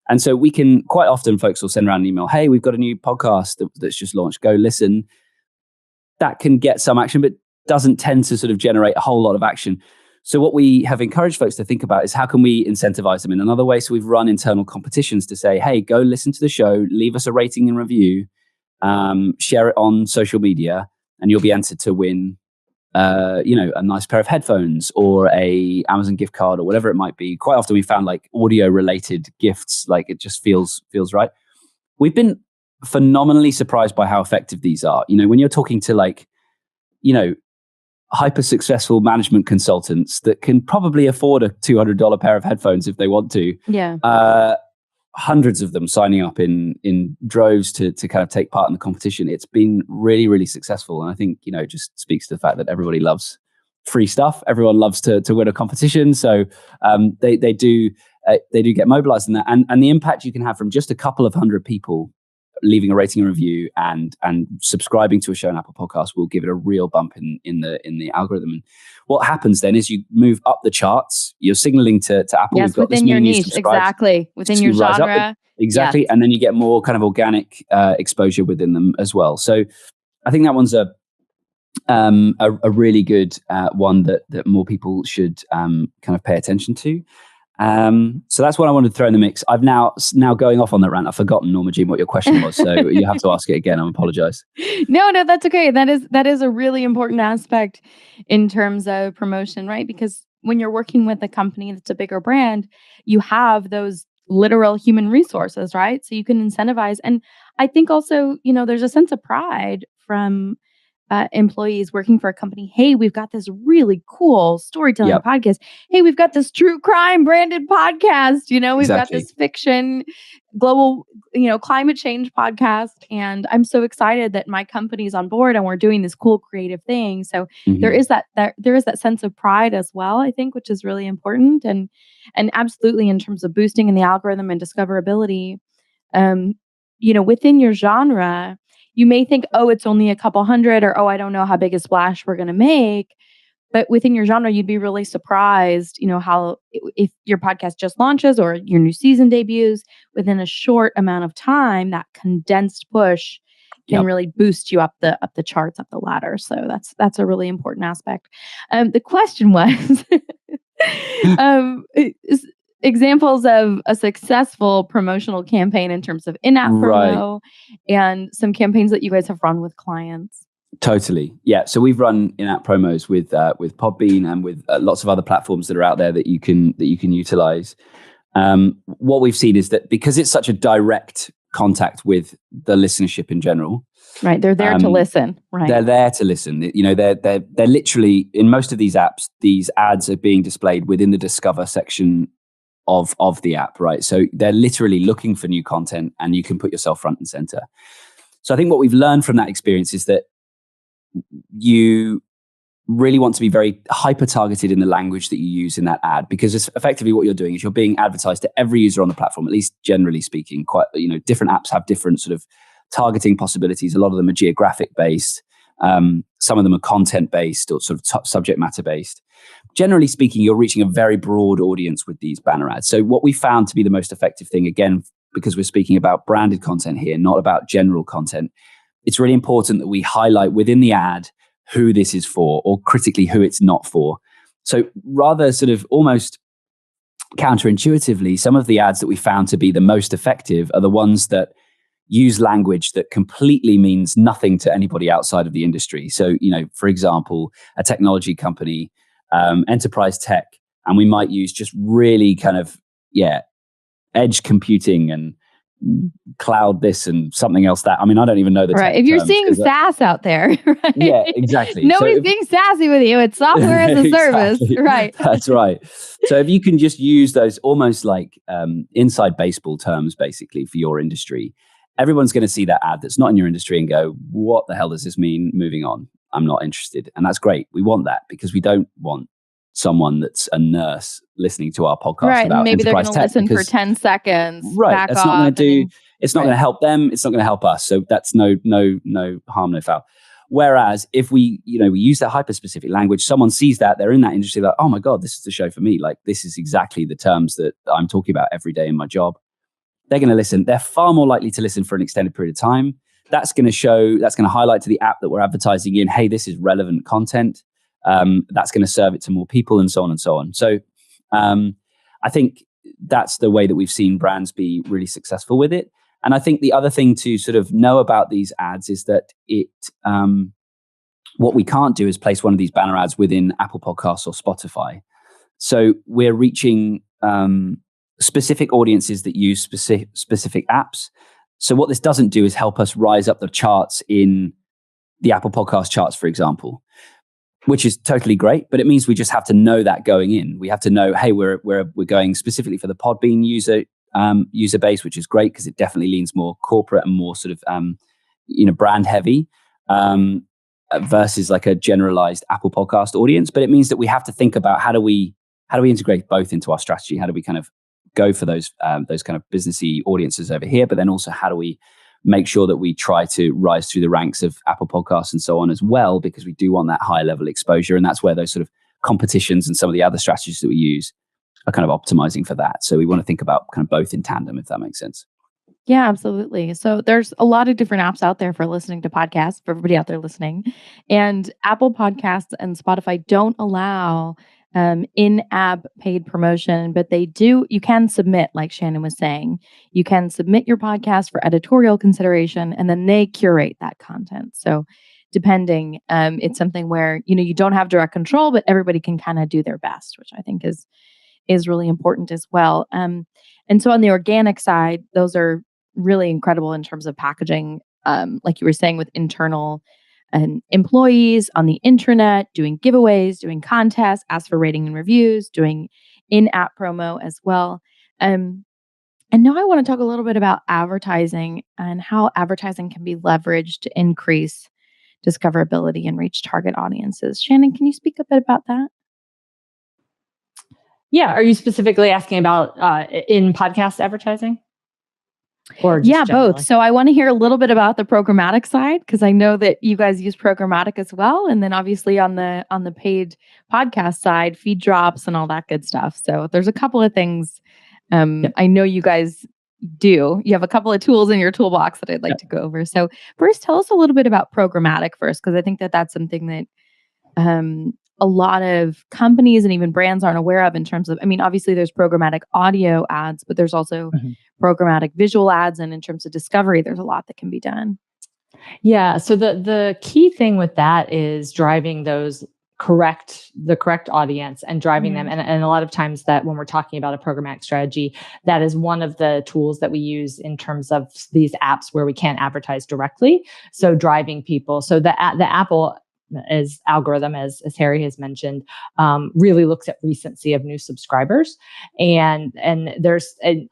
And so we can, quite often folks will send around an email, hey, we've got a new podcast that's just launched, go listen. That can get some action, but doesn't tend to sort of generate a whole lot of action. So what we have encouraged folks to think about is how can we incentivize them in another way? So we've run internal competitions to say, hey, go listen to the show, leave us a rating and review, share it on social media, and you'll be entered to win a nice pair of headphones or a Amazon gift card or whatever it might be. Quite often we found like audio related gifts, like it just feels right. We've been phenomenally surprised by how effective these are. When you're talking to hyper successful management consultants that can probably afford a $200 pair of headphones if they want to. Yeah. hundreds of them signing up in droves to kind of take part in the competition. It's been really, really successful. And I think, it just speaks to the fact that everybody loves free stuff. Everyone loves to win a competition. So they do get mobilized in that. And the impact you can have from just a couple of hundred people leaving a rating and review and subscribing to a show on Apple Podcasts will give it a real bump in the algorithm. And what happens then is you move up the charts. You're signaling to Apple. Yes, within your niche, exactly. Within your genre. Exactly. Yes. And then you get more kind of organic exposure within them as well. So I think that one's a really good one that more people should kind of pay attention to. So that's what I wanted to throw in the mix. I've now going off on that rant. I've forgotten, Norma Jean, what your question was. So you have to ask it again. I apologize. No, that's okay. That is a really important aspect in terms of promotion, right? Because when you're working with a company that's a bigger brand, you have those literal human resources, right? So you can incentivize. And I think also, there's a sense of pride from employees working for a company. Hey, we've got this really cool storytelling podcast. Hey, we've got this true crime branded podcast. We've got this fiction, global, climate change podcast. And I'm so excited that my company's on board and we're doing this cool creative thing. So there is that sense of pride as well, I think, which is really important. And absolutely in terms of boosting in the algorithm and discoverability, within your genre, you may think, oh, it's only a couple hundred, or, oh, I don't know how big a splash we're going to make. But within your genre, you'd be really surprised, how if your podcast just launches or your new season debuts, within a short amount of time, that condensed push can really boost you up the charts, up the ladder. So that's a really important aspect. The question was examples of a successful promotional campaign in terms of in-app promo and some campaigns that you guys have run with clients. Totally. Yeah. So we've run in-app promos with Podbean and with lots of other platforms that are out there that you can utilize. What we've seen is that because it's such a direct contact with the listenership in general. Right. They're there to listen. Right. They're there to listen. They're literally, in most of these apps, these ads are being displayed within the Discover section of the app, right? So they're literally looking for new content and you can put yourself front and center. So I think what we've learned from that experience is that you really want to be very hyper targeted in the language that you use in that ad, because it's effectively what you're doing is you're being advertised to every user on the platform, at least generally speaking. Quite, different apps have different sort of targeting possibilities. A lot of them are geographic based. Some of them are content based or sort of subject matter based. Generally speaking, you're reaching a very broad audience with these banner ads. So what we found to be the most effective thing, again, because we're speaking about branded content here, not about general content, it's really important that we highlight within the ad who this is for, or critically who it's not for. So rather sort of almost counterintuitively, some of the ads that we found to be the most effective are the ones that use language that completely means nothing to anybody outside of the industry. So, for example, a technology company, enterprise tech, and we might use just really kind of, edge computing and cloud this and something else that. I mean, I don't even know the right. If you're seeing SaaS out there, right? Yeah, exactly. Nobody's being sassy with you. It's software as a service, right? That's right. So if you can just use those almost like inside baseball terms, basically for your industry, everyone's going to see that ad that's not in your industry and go, "What the hell does this mean?" Moving on. I'm not interested, and that's great. We want that because we don't want someone that's a nurse listening to our podcast right, about maybe they're going to listen because, for 10 seconds. Right, that's not going to do. It's not going to help them. It's not going to help us. So that's no harm, no foul. Whereas if we use that hyper specific language, someone sees that, they're in that industry, like, oh my God, this is the show for me. Like, this is exactly the terms that I'm talking about every day in my job. They're going to listen. They're far more likely to listen for an extended period of time. That's going to highlight to the app that we're advertising in, hey, this is relevant content. That's going to serve it to more people, and so on and so on. So I think that's the way that we've seen brands be really successful with it. And I think the other thing to sort of know about these ads is that what we can't do is place one of these banner ads within Apple Podcasts or Spotify. So we're reaching specific audiences that use specific apps. So what this doesn't do is help us rise up the charts in the Apple Podcast charts, for example, which is totally great. But it means we just have to know that going in. We have to know, hey, we're going specifically for the Podbean user user base, which is great because it definitely leans more corporate and more sort of brand heavy, versus like a generalized Apple Podcast audience. But it means that we have to think about how do we integrate both into our strategy? How do we kind of go for those kind of businessy audiences over here, but then also how do we make sure that we try to rise through the ranks of Apple Podcasts and so on as well, because we do want that high level exposure. And that's where those sort of competitions and some of the other strategies that we use are kind of optimizing for that. So we want to think about kind of both in tandem, if that makes sense. Yeah, absolutely. So there's a lot of different apps out there for listening to podcasts, for everybody out there listening. And Apple Podcasts and Spotify don't allow in-app paid promotion, but they do. You can submit, like Shannon was saying, you can submit your podcast for editorial consideration, and then they curate that content. So depending, it's something where, you don't have direct control, but everybody can kind of do their best, which I think is really important as well. And so on the organic side, those are really incredible in terms of packaging, like you were saying, with internal employees on the intranet, doing giveaways, doing contests, ask for rating and reviews, doing in-app promo as well. And now I want to talk a little bit about advertising and how advertising can be leveraged to increase discoverability and reach target audiences. Shannon, can you speak a bit about that? Yeah. Are you specifically asking about in podcast advertising? Or Yeah, generally? both. So I want to hear a little bit about the programmatic side, because I know that you guys use programmatic as well, and then obviously on the paid podcast side, feed drops and all that good stuff. So there's a couple of things I know you guys do. You have a couple of tools in your toolbox that I'd like to go over. So first, tell us a little bit about programmatic first, because I think that that's something that a lot of companies and even brands aren't aware of in terms of, obviously there's programmatic audio ads, but there's also programmatic visual ads. And in terms of discovery, there's a lot that can be done. Yeah. So the key thing with that is driving the correct audience and driving them. And a lot of times that when we're talking about a programmatic strategy, that is one of the tools that we use in terms of these apps where we can't advertise directly. So driving people. So the Apple algorithm, as Harry has mentioned, really looks at recency of new subscribers. And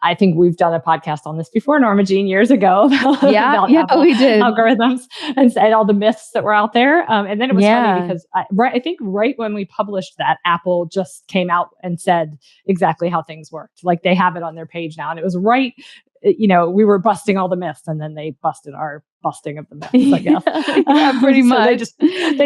I think we've done a podcast on this before, Norma Jean, years ago. Yeah, we did. Algorithms and all the myths that were out there. And then it was funny because I think right when we published that, Apple just came out and said exactly how things worked. Like they have it on their page now. And it was right, we were busting all the myths, and then they busted our busting of the myths, I guess. Yeah, pretty much. They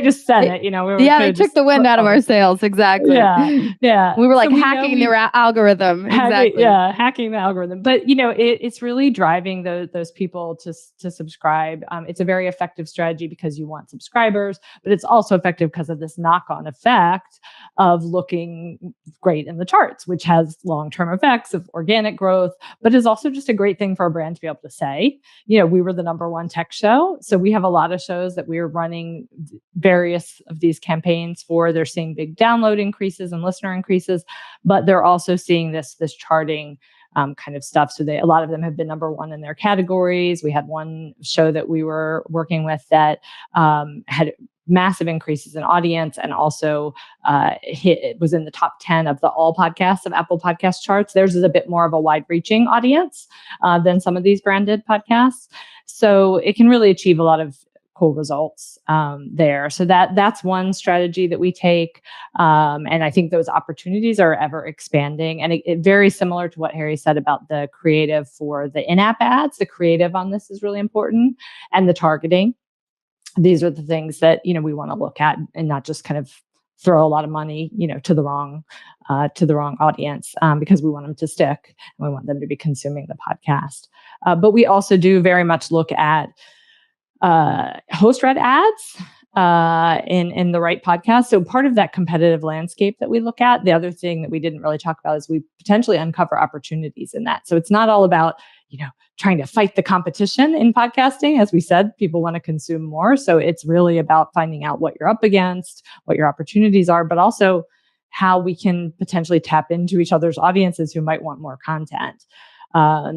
just said it, they took the wind out of our sails. Exactly. Yeah. We were like hacking their algorithm. Exactly. Hacking the algorithm. But it's really driving those people to subscribe. It's a very effective strategy because you want subscribers, but it's also effective because of this knock-on effect of looking great in the charts, which has long-term effects of organic growth, but is also just a great thing for a brand to be able to say, we were the number one tech show. So we have a lot of shows that we're running various of these campaigns for. They're seeing big download increases and listener increases, but they're also seeing this charting kind of stuff. So a lot of them have been number one in their categories. We had one show that we were working with that had massive increases in audience and also it was in the top 10 of the all podcasts of Apple Podcast charts. Theirs is a bit more of a wide-reaching audience than some of these branded podcasts. So it can really achieve a lot of cool results there. So that's one strategy that we take. And I think those opportunities are ever expanding. And it very similar to what Harry said about the creative for the in-app ads. The creative on this is really important, and the targeting. These are the things that, we want to look at and not just kind of throw a lot of money, to the wrong audience, because we want them to stick and we want them to be consuming the podcast. But we also do very much look at host-read ads in the right podcast. So part of that competitive landscape that we look at, the other thing that we didn't really talk about is we potentially uncover opportunities in that. So it's not all about, trying to fight the competition in podcasting. As we said, people want to consume more. So it's really about finding out what you're up against, what your opportunities are, but also how we can potentially tap into each other's audiences who might want more content.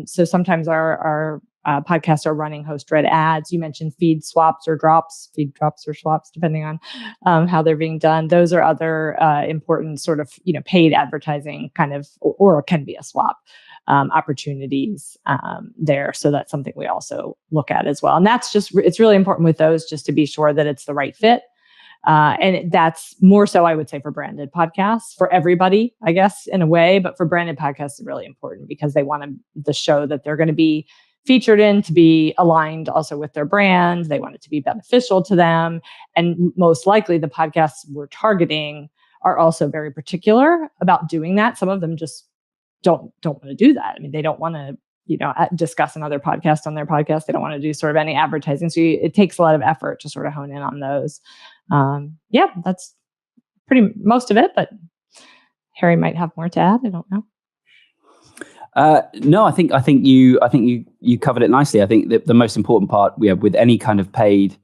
So sometimes our podcasts are running host-read ads. You mentioned feed drops or swaps, depending on how they're being done. Those are other important sort of paid advertising kind of, or can be a swap opportunities there. So that's something we also look at as well. And that's it's really important with those just to be sure that it's the right fit. And that's more so, I would say, for branded podcasts, for everybody, I guess, in a way. But for branded podcasts, it's really important because they want the show that they're going to be featured in to be aligned also with their brand. They want it to be beneficial to them. And most likely the podcasts we're targeting are also very particular about doing that. Some of them just don't want to do that. I mean, they don't want to discuss another podcast on their podcast. They don't want to do sort of any advertising. So it takes a lot of effort to sort of hone in on those. That's pretty most of it, but Harry might have more to add. I don't know. No, I think you covered it nicely. I think that the most important part with any kind of paid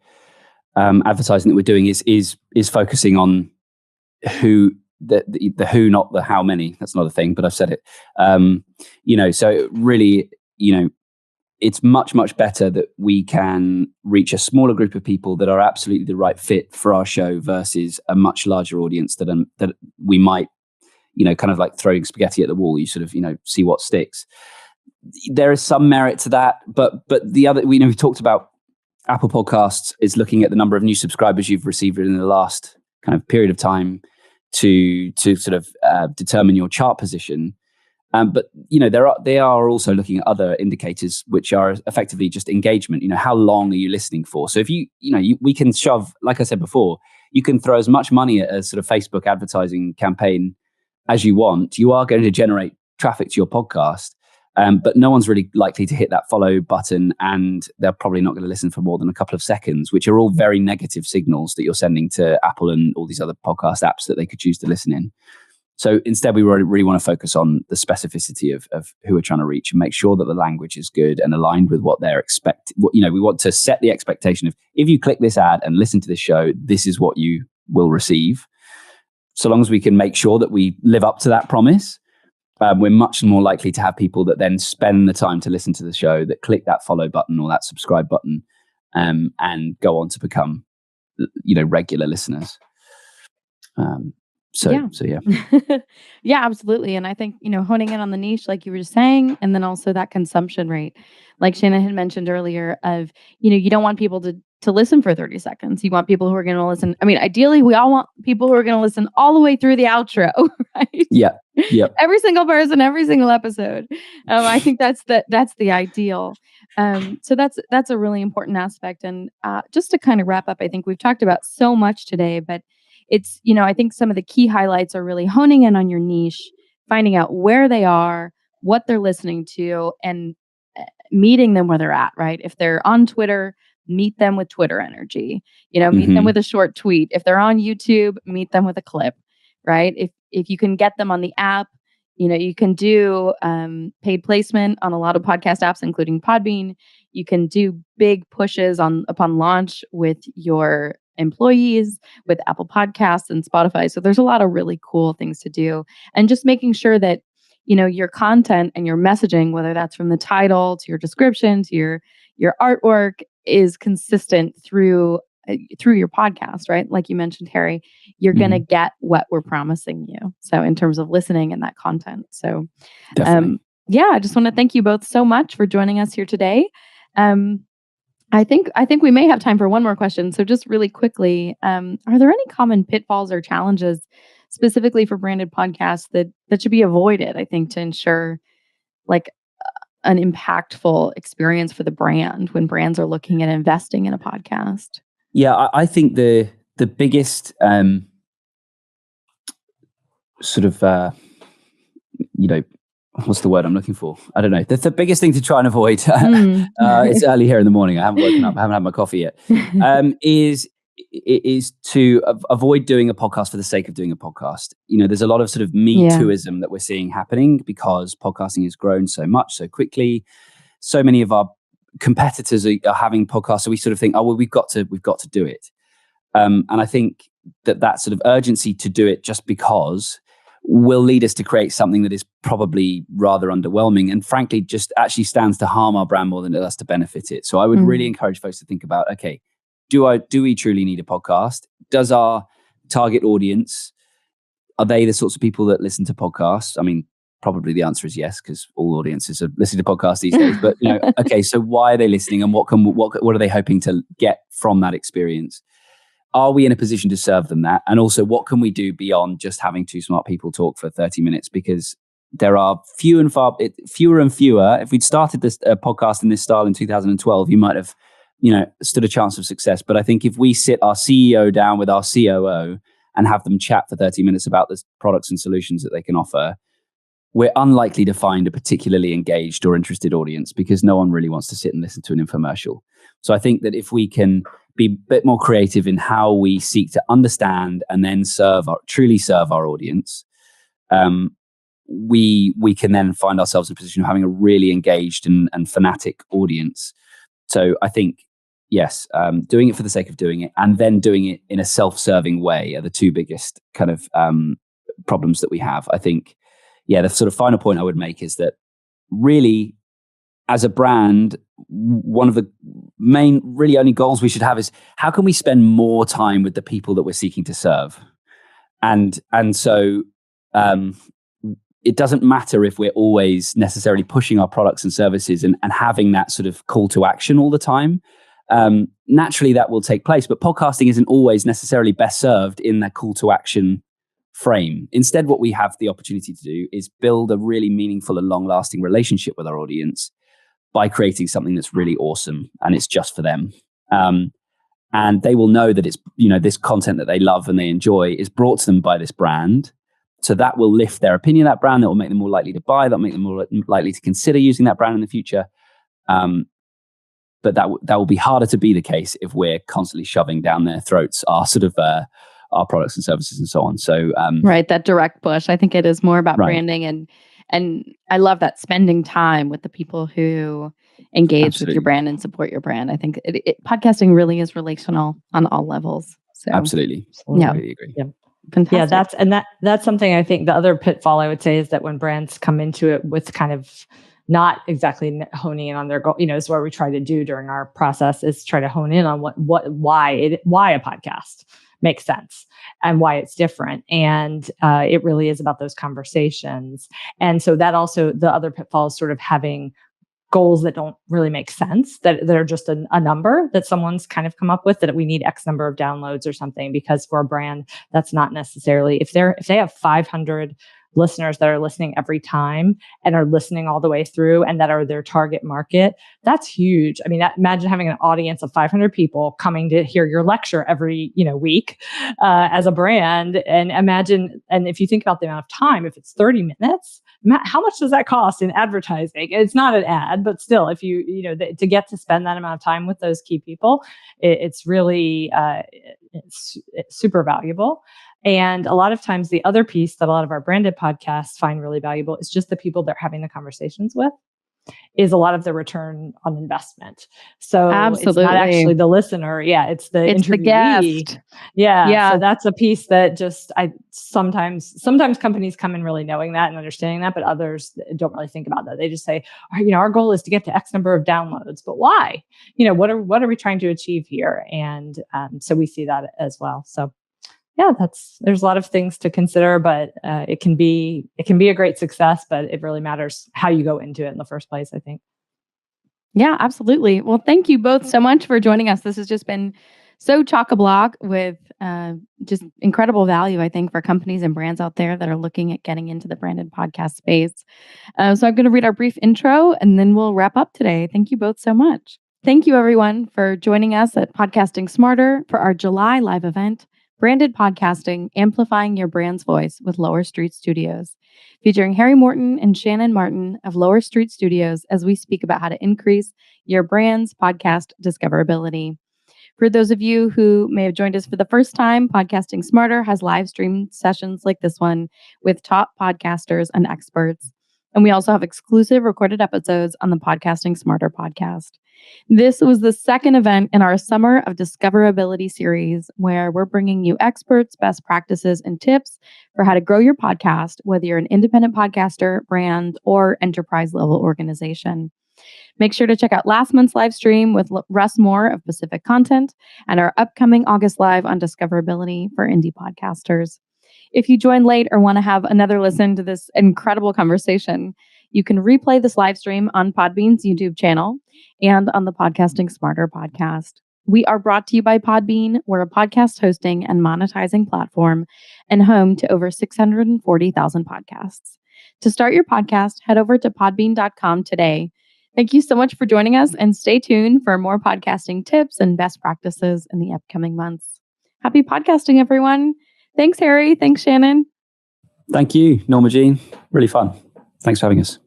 advertising that we're doing is focusing on who the who, not the how many. That's another thing, but I've said it. So really, it's much, much better that we can reach a smaller group of people that are absolutely the right fit for our show versus a much larger audience that we might, kind of like throwing spaghetti at the wall. You sort of, see what sticks. There is some merit to that, but the other, we've talked about Apple Podcasts is looking at the number of new subscribers you've received in the last kind of period of time to sort of determine your chart position. But they are also looking at other indicators, which are effectively just engagement. How long are you listening for? So if we can shove, like I said before, you can throw as much money at a sort of Facebook advertising campaign as you want. You are going to generate traffic to your podcast, but no one's really likely to hit that follow button, and they're probably not going to listen for more than a couple of seconds, which are all very negative signals that you're sending to Apple and all these other podcast apps that they could choose to listen in. So instead, we really want to focus on the specificity of who we're trying to reach and make sure that the language is good and aligned with what they're expecting. We want to set the expectation of, if you click this ad and listen to this show, this is what you will receive. So long as we can make sure that we live up to that promise, we're much more likely to have people that then spend the time to listen to the show, that click that follow button or that subscribe button, and go on to become, regular listeners. So yeah. Yeah, absolutely. And I think, honing in on the niche, like you were just saying, and then also that consumption rate, like Shannon had mentioned earlier of, you don't want people to listen for 30 seconds. You want people who are going to listen. I mean, ideally, we all want people who are going to listen all the way through the outro, right? Yeah. Every single person, every single episode. I think that's the ideal. So that's a really important aspect. And just to kind of wrap up, I think we've talked about so much today, but it's, I think some of the key highlights are really honing in on your niche, finding out where they are, what they're listening to, and meeting them where they're at, right? If they're on Twitter, meet them with Twitter energy, meet them with a short tweet. If they're on YouTube, meet them with a clip, right? If you can get them on the app, you can do paid placement on a lot of podcast apps, including Podbean. You can do big pushes upon launch with your employees, with Apple Podcasts and Spotify. So there's a lot of really cool things to do. And just making sure that, your content and your messaging, whether that's from the title to your description to your artwork, is consistent through your podcast, right? Like you mentioned, Harry, you're going to get what we're promising you. So in terms of listening and that content. So I just want to thank you both so much for joining us here today. I think we may have time for one more question. So just really quickly, are there any common pitfalls or challenges specifically for branded podcasts that should be avoided, I think, to ensure like an impactful experience for the brand when brands are looking at investing in a podcast? Yeah, I think the biggest sort of, what's the word I'm looking for? I don't know. The biggest thing to try and avoid, it's early here in the morning. I haven't woken up. I haven't had my coffee yet, is to avoid doing a podcast for the sake of doing a podcast. There's a lot of sort of Me Tooism that we're seeing happening because podcasting has grown so much so quickly. So many of our competitors are having podcasts, so we sort of think, oh well, we've got to do it. And I think that sort of urgency to do it just because will lead us to create something that is probably rather underwhelming and frankly just actually stands to harm our brand more than it does to benefit it. So I would really encourage folks to think about, okay, do we truly need a podcast? Does our target audience, are they the sorts of people that listen to podcasts? I mean, probably the answer is yes, because all audiences are listening to podcasts these days. But okay, so why are they listening, and what are they hoping to get from that experience? Are we in a position to serve them that? And also, what can we do beyond just having two smart people talk for 30 minutes? Because there are fewer and fewer. If we'd started this podcast in this style in 2012, you might have, stood a chance of success. But I think if we sit our CEO down with our COO and have them chat for 30 minutes about the products and solutions that they can offer, we're unlikely to find a particularly engaged or interested audience, because no one really wants to sit and listen to an infomercial. So I think that if we can be a bit more creative in how we seek to understand and then truly serve our audience, we can then find ourselves in a position of having a really engaged and fanatic audience. So I think, yes, doing it for the sake of doing it and then doing it in a self-serving way are the two biggest kind of problems that we have. I think, the sort of final point I would make is that really, as a brand, one of the main, really only goals we should have is how can we spend more time with the people that we're seeking to serve? And so it doesn't matter if we're always necessarily pushing our products and services and having that sort of call to action all the time. Naturally, that will take place, but podcasting isn't always necessarily best served in that call to action frame. Instead, what we have the opportunity to do is build a really meaningful and long-lasting relationship with our audience by creating something that's really awesome and it's just for them. And they will know that it's, this content that they love and they enjoy is brought to them by this brand. So that will lift their opinion of that brand. That will make them more likely to buy. That will make them more likely to consider using that brand in the future. But that will be harder to be the case if we're constantly shoving down their throats our sort of our products and services and so on. So right, that direct push. I think it is more about branding and I love that, spending time with the people who engage with your brand and support your brand. I think podcasting really is relational on all levels. So absolutely. Yeah. I really agree. Yeah. Fantastic. Yeah, that's something I think the other pitfall I would say is that when brands come into it with kind of not exactly honing in on their goal, is what we try to do during our process is try to hone in on why a podcast makes sense and why it's different. And it really is about those conversations. And so that also, the other pitfall is sort of having goals that don't really make sense, that are just a number that someone's kind of come up with, that we need X number of downloads or something, because for a brand, that's not necessarily, if they have 500 listeners that are listening every time and are listening all the way through and that are their target market, that's huge. I mean, imagine having an audience of 500 people coming to hear your lecture every, week as a brand. And imagine, and if you think about the amount of time, if it's 30 minutes, how much does that cost in advertising? It's not an ad, but still, if to get to spend that amount of time with those key people, it's really it's super valuable. And a lot of times the other piece that a lot of our branded podcasts find really valuable is just the people they're having the conversations with, is a lot of the return on investment. So It's not actually the listener. Yeah. It's the guest. Yeah. So that's a piece that just, sometimes companies come in really knowing that and understanding that, but others don't really think about that. They just say, our goal is to get to X number of downloads, but why? What are we trying to achieve here? And so we see that as well. So yeah, there's a lot of things to consider, but it can be a great success, but it really matters how you go into it in the first place, I think. Yeah, absolutely. Well, thank you both so much for joining us. This has just been so chock-a-block with just incredible value, I think, for companies and brands out there that are looking at getting into the branded podcast space. So I'm going to read our brief intro and then we'll wrap up today. Thank you both so much. Thank you, everyone, for joining us at Podcasting Smarter for our July live event, Branded Podcasting, Amplifying Your Brand's Voice with Lower Street Studios, featuring Harry Morton and Shannon Martin of Lower Street Studios as we speak about how to increase your brand's podcast discoverability. For those of you who may have joined us for the first time, Podcasting Smarter has live streamed sessions like this one with top podcasters and experts. And we also have exclusive recorded episodes on the Podcasting Smarter podcast. This was the second event in our Summer of Discoverability series, where we're bringing you experts, best practices, and tips for how to grow your podcast, whether you're an independent podcaster, brand, or enterprise level organization. Make sure to check out last month's live stream with Russ Moore of Pacific Content and our upcoming August live on discoverability for indie podcasters. If you joined late or want to have another listen to this incredible conversation, you can replay this live stream on Podbean's YouTube channel and on the Podcasting Smarter podcast. We are brought to you by Podbean. We're a podcast hosting and monetizing platform and home to over 640,000 podcasts. To start your podcast, head over to podbean.com today. Thank you so much for joining us, and stay tuned for more podcasting tips and best practices in the upcoming months. Happy podcasting, everyone. Thanks, Harry. Thanks, Shannon. Thank you, Norma Jean. Really fun. Thanks for having us.